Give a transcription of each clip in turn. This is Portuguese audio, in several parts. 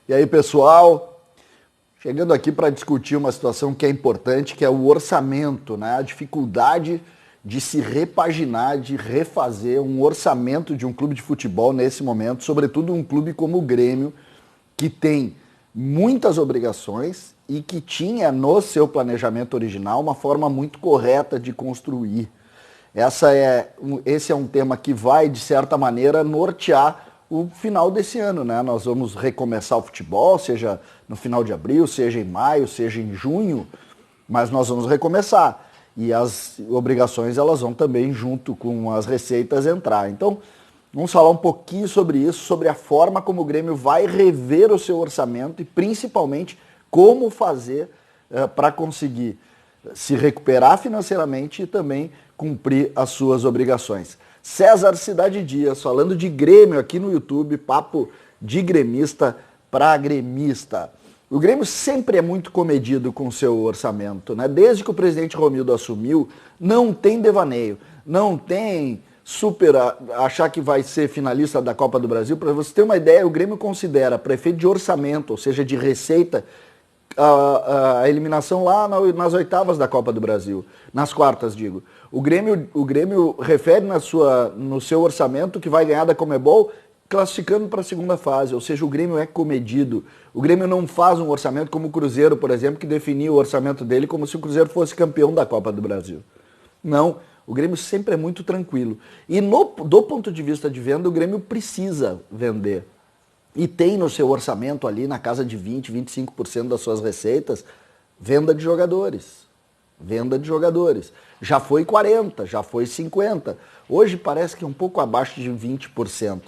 E aí, pessoal, chegando aqui para discutir uma situação que é importante, que é o orçamento, né? A dificuldade de se repaginar, de refazer um orçamento de um clube de futebol nesse momento, sobretudo um clube como o Grêmio, que tem muitas obrigações e que tinha no seu planejamento original uma forma muito correta de construir. Esse é um tema que vai, de certa maneira, nortear o final desse ano, né? Nós vamos recomeçar o futebol, seja no final de abril, seja em maio, seja em junho, mas nós vamos recomeçar. E as obrigações, elas vão também, junto com as receitas, entrar. Então, vamos falar um pouquinho sobre isso, sobre a forma como o Grêmio vai rever o seu orçamento e, principalmente, como fazer para conseguir se recuperar financeiramente e também cumprir as suas obrigações. César Cidade Dias, falando de Grêmio aqui no YouTube, papo de gremista para gremista. O Grêmio sempre é muito comedido com o seu orçamento, né? Desde que o presidente Romildo assumiu, não tem devaneio, não tem achar que vai ser finalista da Copa do Brasil. Para você ter uma ideia, o Grêmio considera, para efeito de orçamento, ou seja, de receita, a eliminação lá nas oitavas da Copa do Brasil, nas quartas, digo. O Grêmio refere no seu orçamento que vai ganhar da Conmebol classificando para a segunda fase, ou seja, o Grêmio é comedido. O Grêmio não faz um orçamento como o Cruzeiro, por exemplo, que definiu o orçamento dele como se o Cruzeiro fosse campeão da Copa do Brasil. Não, o Grêmio sempre é muito tranquilo. E do ponto de vista de venda, o Grêmio precisa vender. E tem no seu orçamento ali, na casa de 20%, 25% das suas receitas, venda de jogadores. Venda de jogadores. Já foi 40%, já foi 50%. Hoje parece que é um pouco abaixo de 20%.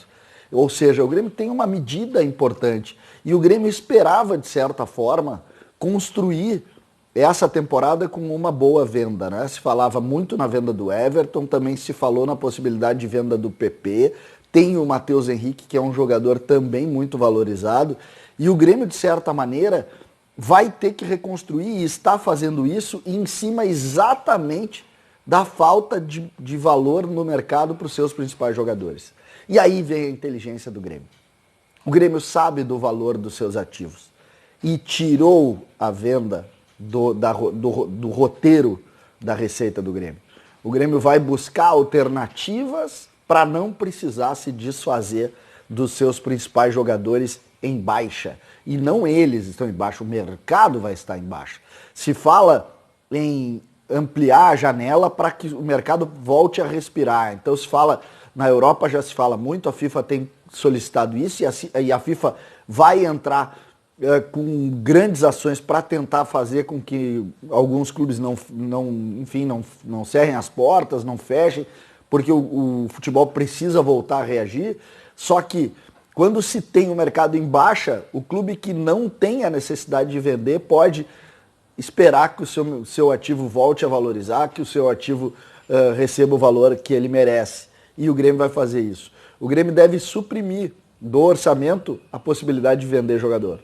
Ou seja, o Grêmio tem uma medida importante. E o Grêmio esperava, de certa forma, construir essa temporada com uma boa venda, né? Se falava muito na venda do Everton, também se falou na possibilidade de venda do PP. Tem o Matheus Henrique, que é um jogador também muito valorizado. E o Grêmio, de certa maneira, vai ter que reconstruir e está fazendo isso em cima exatamente da falta de valor no mercado para os seus principais jogadores. E aí vem a inteligência do Grêmio. O Grêmio sabe do valor dos seus ativos e tirou a venda do roteiro da receita do Grêmio. O Grêmio vai buscar alternativas para não precisar se desfazer dos seus principais jogadores em baixa. E não eles estão em baixa, o mercado vai estar em baixa. Se fala em ampliar a janela para que o mercado volte a respirar. Então se fala, na Europa já se fala muito, a FIFA tem solicitado isso e a FIFA vai entrar com grandes ações para tentar fazer com que alguns clubes não cerrem as portas, não fechem, porque o futebol precisa voltar a reagir. Só que quando se tem o mercado em baixa, o clube que não tem a necessidade de vender pode esperar que o seu ativo volte a valorizar, que o seu ativo receba o valor que ele merece. E o Grêmio vai fazer isso. O Grêmio deve suprimir do orçamento a possibilidade de vender jogador.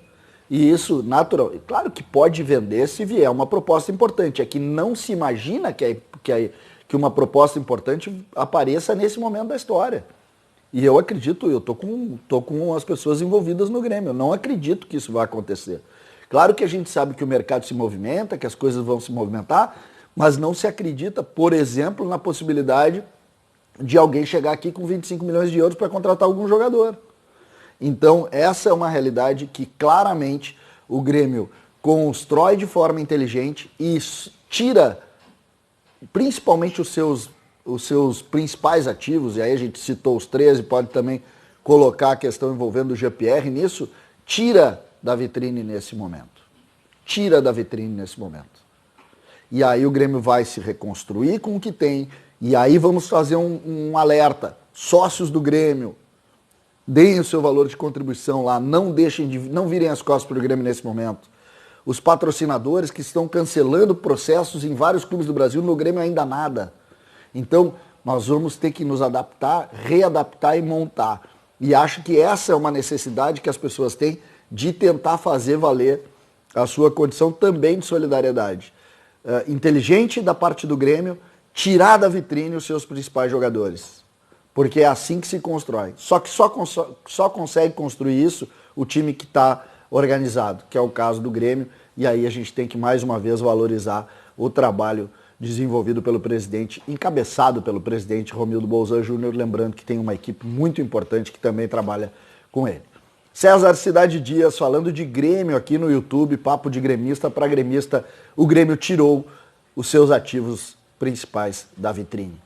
E isso, natural, claro que pode vender se vier uma proposta importante. É que não se imagina que uma proposta importante apareça nesse momento da história. E eu acredito, eu tô com as pessoas envolvidas no Grêmio, eu não acredito que isso vai acontecer. Claro que a gente sabe que o mercado se movimenta, que as coisas vão se movimentar, mas não se acredita, por exemplo, na possibilidade de alguém chegar aqui com 25 milhões de euros para contratar algum jogador. Então, essa é uma realidade que claramente o Grêmio constrói de forma inteligente e tira principalmente os seus principais ativos, e aí a gente citou os 13, pode também colocar a questão envolvendo o GPR nisso, tira da vitrine nesse momento. Tira da vitrine nesse momento. E aí o Grêmio vai se reconstruir com o que tem, e aí vamos fazer um alerta. Sócios do Grêmio, deem o seu valor de contribuição lá, não virem as costas para o Grêmio nesse momento. Os patrocinadores que estão cancelando processos em vários clubes do Brasil, no Grêmio ainda nada. Então, nós vamos ter que nos adaptar, readaptar e montar. E acho que essa é uma necessidade que as pessoas têm de tentar fazer valer a sua condição também de solidariedade. Inteligente da parte do Grêmio, tirar da vitrine os seus principais jogadores. Porque é assim que se constrói. Só que só consegue construir isso o time que está organizado, que é o caso do Grêmio, e aí a gente tem que mais uma vez valorizar o trabalho desenvolvido pelo presidente, encabeçado pelo presidente Romildo Bolzan Júnior, lembrando que tem uma equipe muito importante que também trabalha com ele. César Cidade Dias falando de Grêmio aqui no YouTube, papo de gremista para gremista, o Grêmio tirou os seus ativos principais da vitrine.